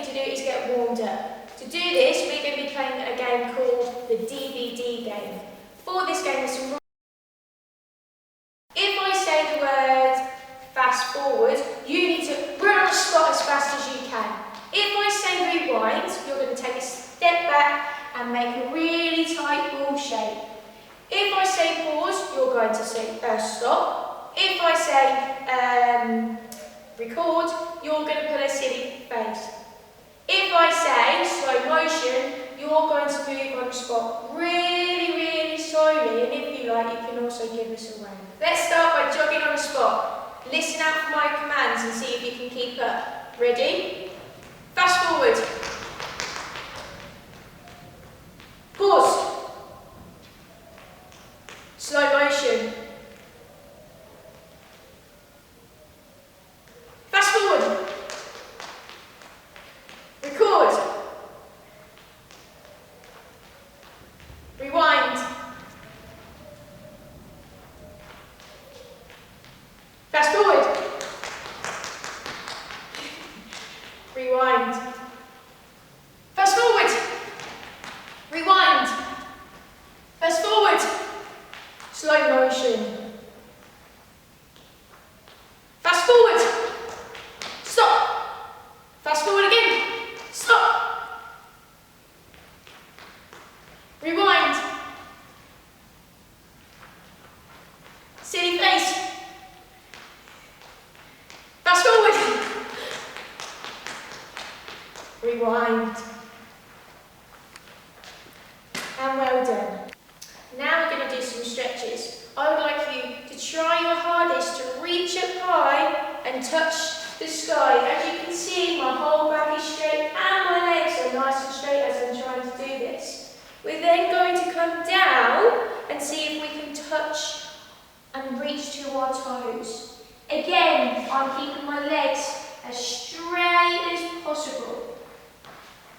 to do is get warmed up. To do this, we're going to be playing a game called the DVD game. For this game, there's some rules. If I say the word fast forward, you need to run on the spot as fast as you can. If I say rewind, you're going to take a step back and make a really tight ball shape. If I say pause, you're going to say stop. If I say record, you're going to put a silly face. If I say slow motion, you're going to move on the spot really, really slowly, and if you like, you can also give us a wave. Let's start by jogging on the spot. Listen out for my commands and see if you can keep up. Ready? Fast forward. Pause. Slow motion. Fast forward. Record. Rewind. Fast forward. Rewind. Fast forward. Rewind. Fast forward. Slow motion. Fast forward. Stop. Fast forward again. Stop. Rewind. Silly face. Fast forward. Rewind. And well done. Now we're going to do some stretches. I would like you to try your hardest to reach up high and touch the sky. As you can see, my whole back is straight and my legs are nice and straight as I'm trying to do this. We're then going to come down and see if we can touch and reach to our toes. Again, I'm keeping my legs as straight as possible.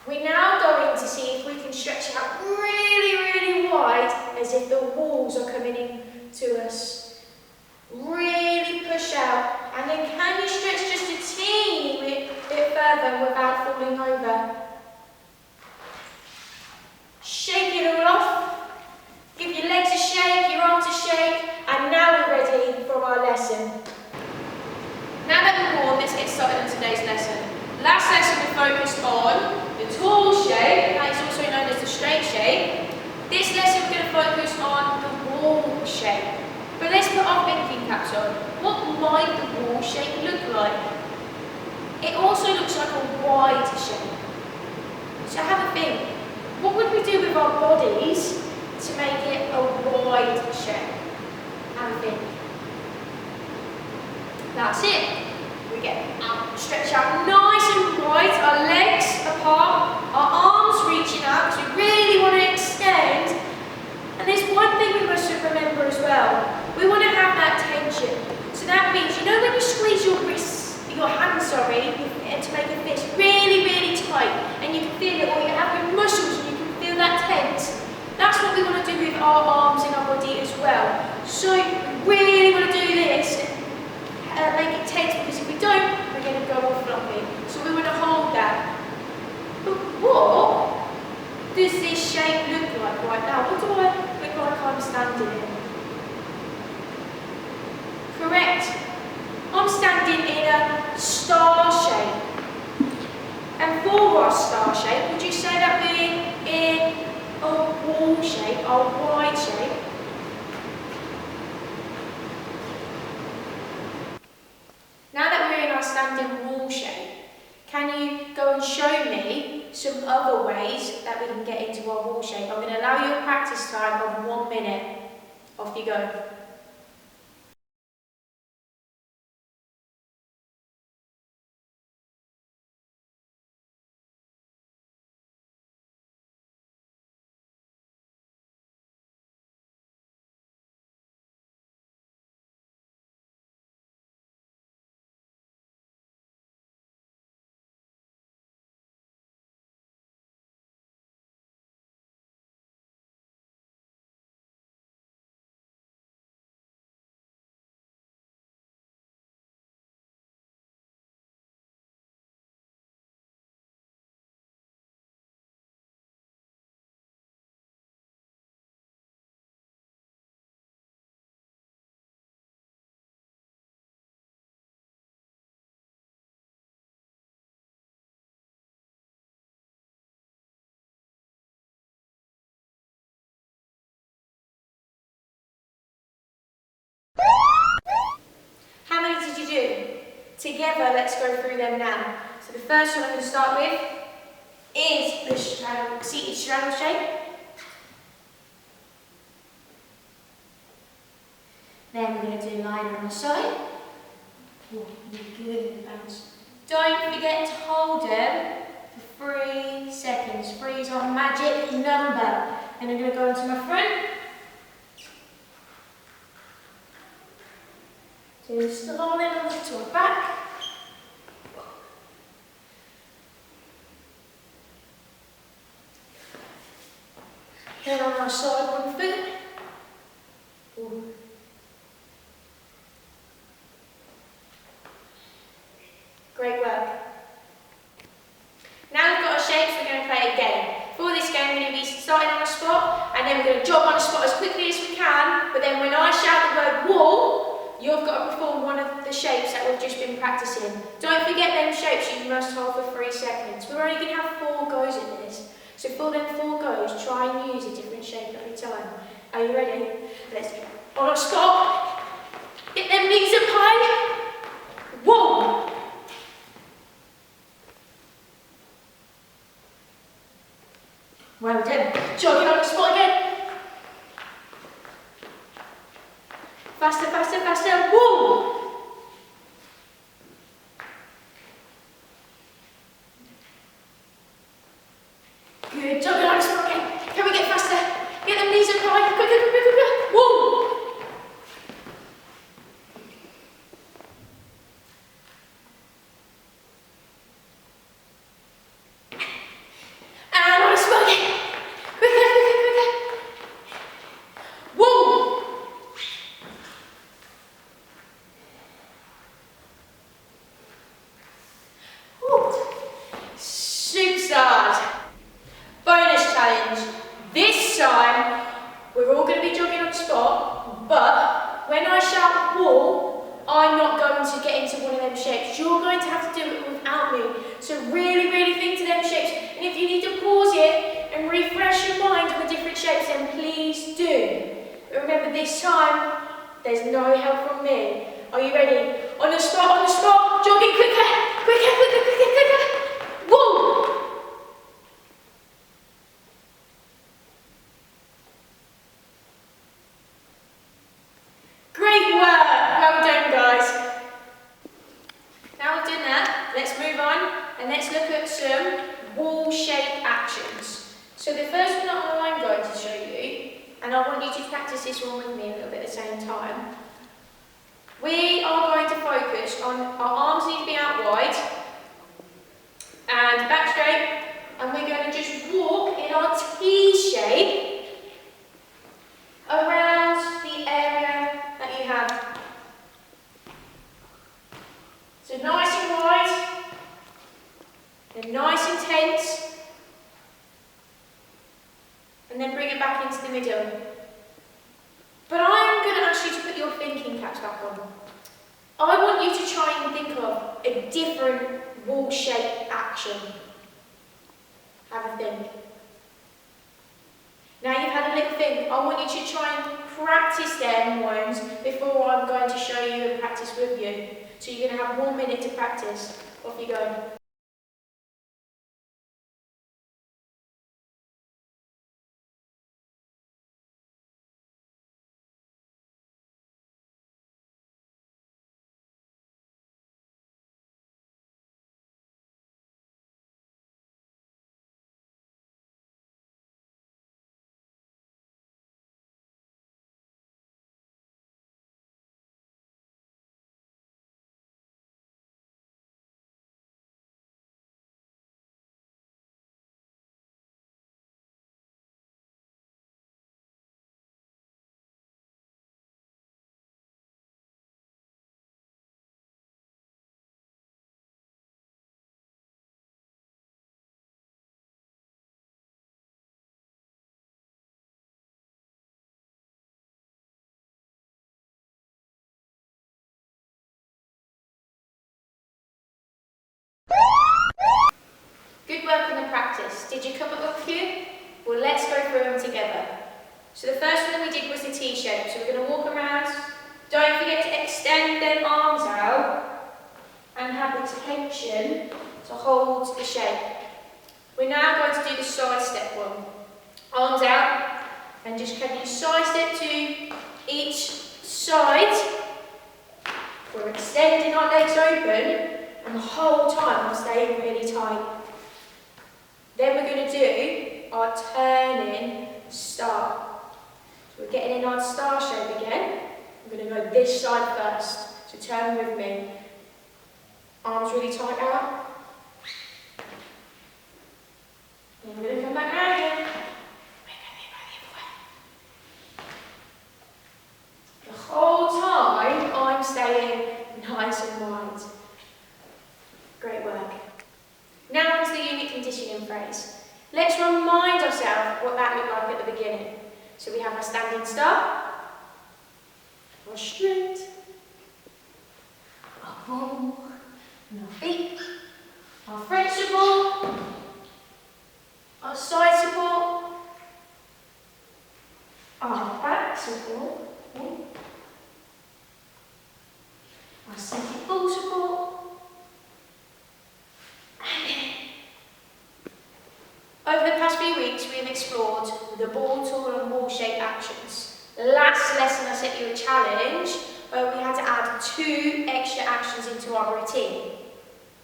We're now going to see if we can stretch out really, really wide as if the walls are coming in to us. Really push out, and then can you stretch just a teeny bit further without falling over? Shake it all off. Give your legs a shake, your arms a shake, and now we're ready for our lesson. Now that we're warm, let's get started on today's lesson. Last lesson we focused on the tall shape, that is also known as the straight shape. This lesson we're going to focus on the wall shape. But let's put our thinking caps on. What might the wall shape look like? It also looks like a wide shape. So have a think. What would we do with our bodies to make it a wide shape? Have a think. That's it. We get out, stretch out nice and wide, our legs apart, our arms reaching out because we really want to extend. And there's one thing we must remember as well. We want to have that tension. So that means, you know when you squeeze your wrists, your hands, sorry, to make a fist really, really tight, and you can feel it, or you have your muscles and you can feel that tense. That's what we want to do with our arms and our body as well. So we really want to do this and make it tense, because if we don't, we're going to go all floppy. So we want to hold that. But what does this shape look like right now? What do I look like I'm standing in? Correct. I'm standing in a star shape. And for our star shape, would you say that we're in a wall shape, a wide shape? Now that we're in our standing wall shape, can you go and show me some other ways that we can get into our wall shape? I'm going to allow you a practice time of 1 minute. Off you go. Together, let's go through them now. So the first one I'm going to start with is the seated straddle shape. Then we're going to do line on the side. Oh, good bounce. Don't forget to hold them for 3 seconds. 3 is our magic number. And I'm going to go into my front. Do slowly over to our back. Then on our side, 1 foot. Ooh. Great work. Now we've got our shapes, we're going to play a game. For this game, we're going to be starting on a spot, and then we're going to jog on a spot as quickly as we can, but then when I shout the word wall, you've got to perform one of the shapes that we've just been practicing. Don't forget them shapes you must hold for 3 seconds. We're only going to have 4 goes at this. So for them 4 goes, try and use a different shape every time. Are you ready? Let's go. On a stop. Get them knees up high. Whoa. Well done. Jogging on the spot again. Faster, faster, faster. Whoa. Good. Jogging on the spot again. Can we get faster? Get them knees up high. Quicker, quicker, quicker. Whoa. Superstars. Bonus challenge. This time, we're all going to be jogging on the spot, but when I shout wall, I'm not going to get into one of them shapes. You're going to have to do it without me. So really, really think to them shapes. And if you need to pause it and refresh your mind on the different shapes, then please do. But remember, this time, there's no help from me. Are you ready? On the spot, jogging quicker, quicker, quicker, quicker, quicker. Woo! Great work! Well done, guys. Now we've done that, let's move on and let's look at some wall shape actions. So the first one that I'm going to show you, and I want you to practice this one with me a little bit at the same time. We are going to focus on our arms need to be out wide and back straight, and we're going to just walk in our T shape around the area that you have. So nice and wide, and nice and tense, and then bring it back into the middle. But I am going to ask you to put your thinking caps back on. I want you to try and think of a different wall shape action. Have a think. Now you've had a little think, I want you to try and practice them ones before I'm going to show you and practice with you. So you're going to have 1 minute to practice. Off you go. Good work on the practice. Did you come up with a few? Well, let's go through them together. So the first one we did was the T shape. So we're going to walk around. Don't forget to extend them arms out tension to hold the shape. We're now going to do the side step one. Arms out, and just can you side step to each side. We're extending our legs open, and the whole time I'm staying really tight. Then we're going to do our turning star. So we're getting in our star shape again. I'm going to go this side first. So turn with me. Arms really tight out. Then we're going to come back round again. The whole time I'm staying nice and wide. Great work. Now onto the unit conditioning phrase. Let's remind ourselves what that looked like at the beginning. So we have our standing start, our straight, our ball, and our feet, our front support, our side support, our back support, our seated ball support, over the past few weeks we have explored the ball, tool and wall shape actions. Last lesson I set you a challenge where we had to add 2 extra actions into our routine.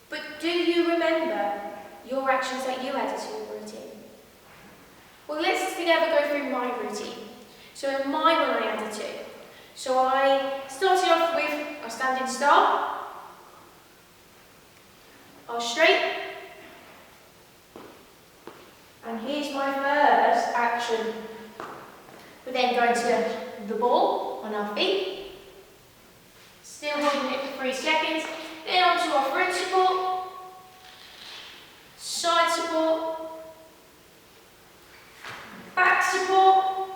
But do you remember your actions that you added to your routine? Well, let's together go through my routine. So in my one I added 2. So I started off with our standing start, our straight, and here's my first action. We're then going to the ball on our feet, still holding it for 3 seconds, then onto our front support, side support, back support,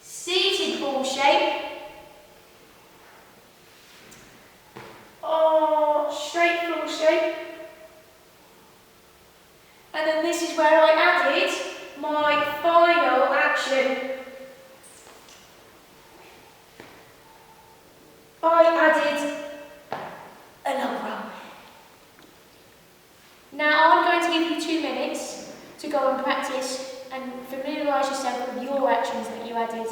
seated ball shape, straight ball shape, and then this is where I added my final action. I added an up roll. Now I'm going to give you 2 minutes to go and practice and familiarise yourself with your actions that you added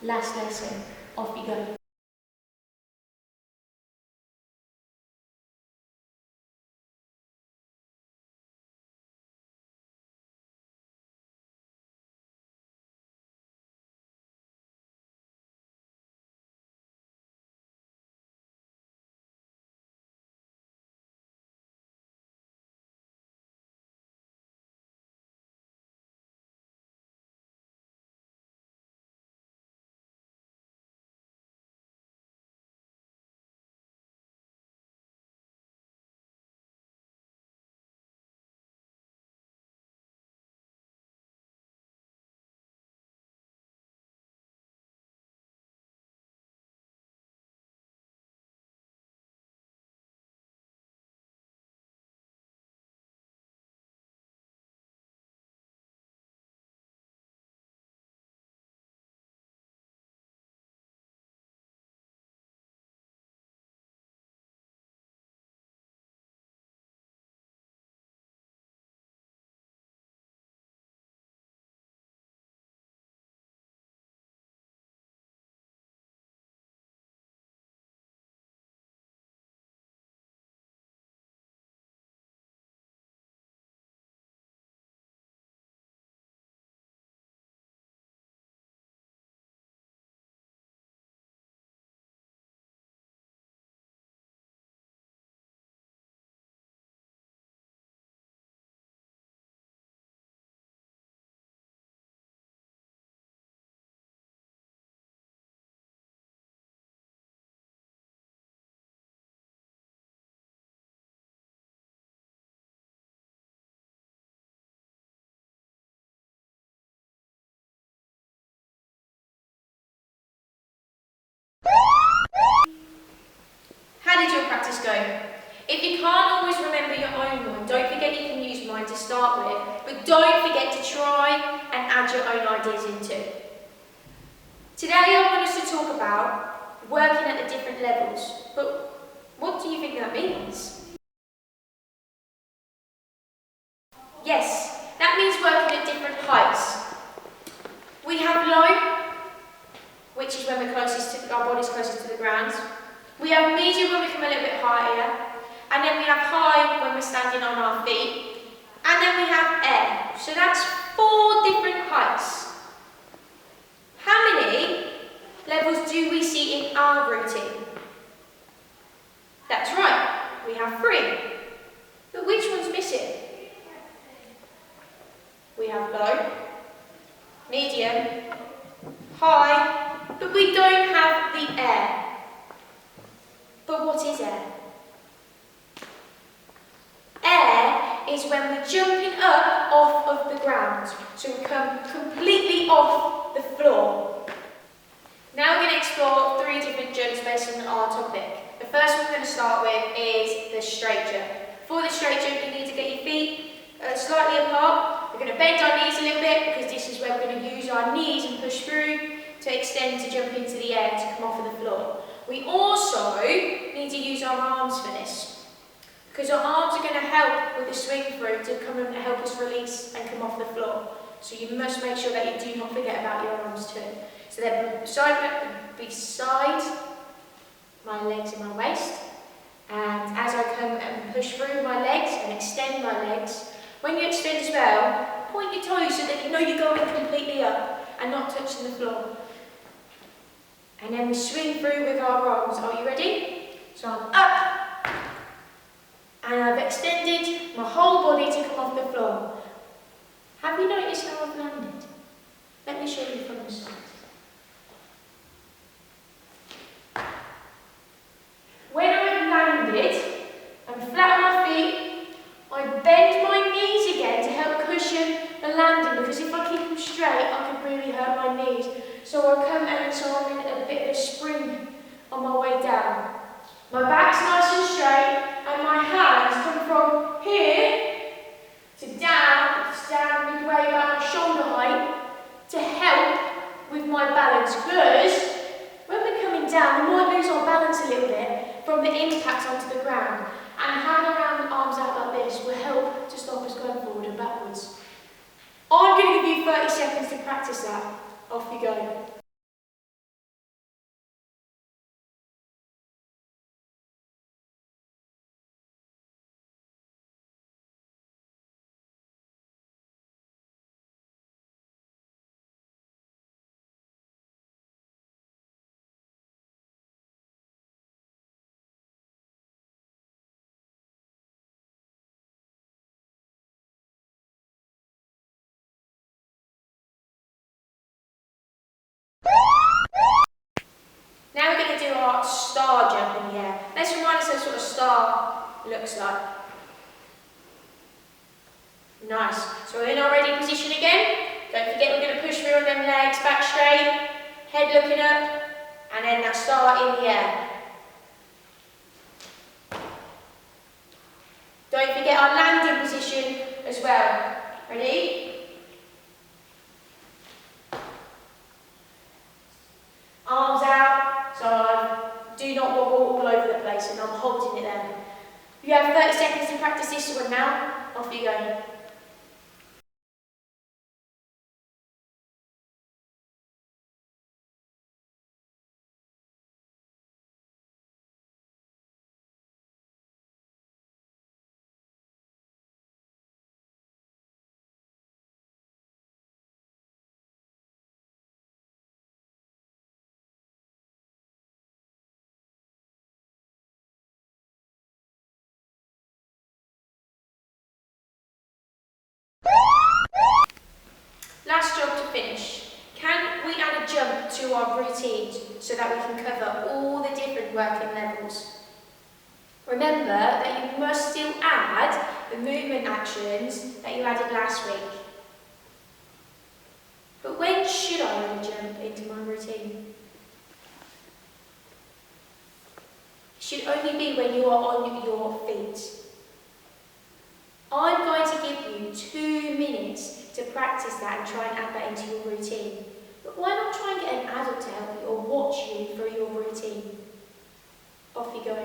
last lesson. Off you go. How did your practice go? If you can't always remember your own one, don't forget you can use mine to start with, but don't forget to try and add your own ideas into it. Today I want us to talk about working at the different levels, but What do you think that means? Yes, that means working at different heights. We have low, which is when we're closest to, our body's closest to the ground. We have medium when we come a little bit higher. And then we have high when we're standing on our feet. And then we have air. So that's 4 different heights. How many levels do we see in our routine? That's right, we have 3. But which one's missing? We have low, medium, high, but we don't have the air. But what is air? Air is when we're jumping up off of the ground. So we come completely off the floor. Now we're going to explore 3 different jumps based on our topic. The first one we're going to start with is the straight jump. For the straight jump, you need to get your feet slightly apart. We're going to bend our knees a little bit because this is where we're going to use our knees and push through to extend to jump into the air to come off of the floor. We also need to use our arms for this because our arms are going to help with the swing through to come and help us release and come off the floor. So you must make sure that you do not forget about your arms too. So then beside my legs and my waist, and as I come and push through my legs and extend my legs, when you extend as well, point your toes so that you know you're going completely up and not touching the floor. And then we swing through with our arms. Are you ready? So I'm up, and I've extended my whole body to come off the floor. Have you noticed how I've landed? Let me show you from the side. When I've landed, I'm flat on my feet, I bend my knees again to help cushion the landing because if I keep them straight, I could really hurt my knees. So I come and so I'm in a bit of a spring on my way down. My back's nice and straight and my hands come from here to down, stand midway about my shoulder height to help with my balance because when we're coming down, we might lose our balance a little bit from the impact onto the ground. And having our arms out like this will help to stop us going forward and backwards. I'm going to give you 30 seconds to practice that. Off you go. Now we're going to do our star jump in the air. Let's remind ourselves what a star looks like. Nice. So we're in our ready position again. Don't forget we're going to push through on them legs, back straight, head looking up, and then that star in the air. Don't forget our landing position as well. Ready? Arms out, so I do not wobble all over the place and I'm holding it there. You have 30 seconds to practice this one now. Off you go. Last job to finish. Can we add a jump to our routine so that we can cover all the different working levels? Remember that you must still add the movement actions that you added last week. But when should I add a jump into my routine? It should only be when you are on your feet. I'm going to give you 2 minutes to practice that and try and add that into your routine. But why not try and get an adult to help you or watch you through your routine? Off you go.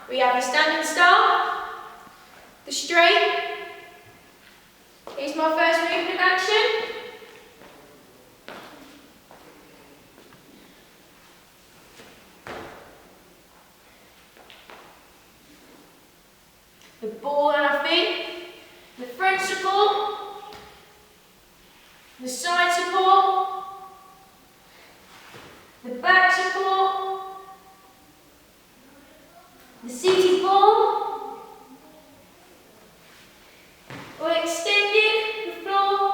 We have your standing start, the straight. Here's my first movement action. The ball on our feet, the front support, the side support, the back support, the seated ball, or extending the floor,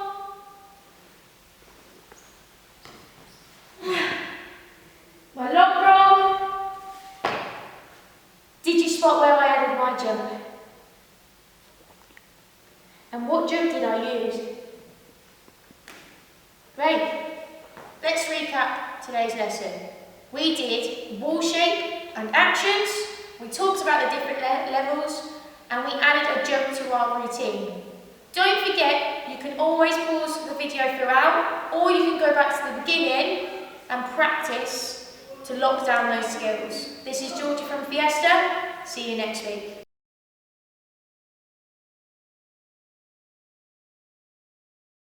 my log roll. Did you spot where I added my jump? And what jump did I use? Great. Let's recap today's lesson. We did wall shape and actions. We talked about the different levels and we added a jump to our routine. Don't forget, you can always pause the video throughout or you can go back to the beginning and practice to lock down those skills. This is Georgia from Fiesta. See you next week.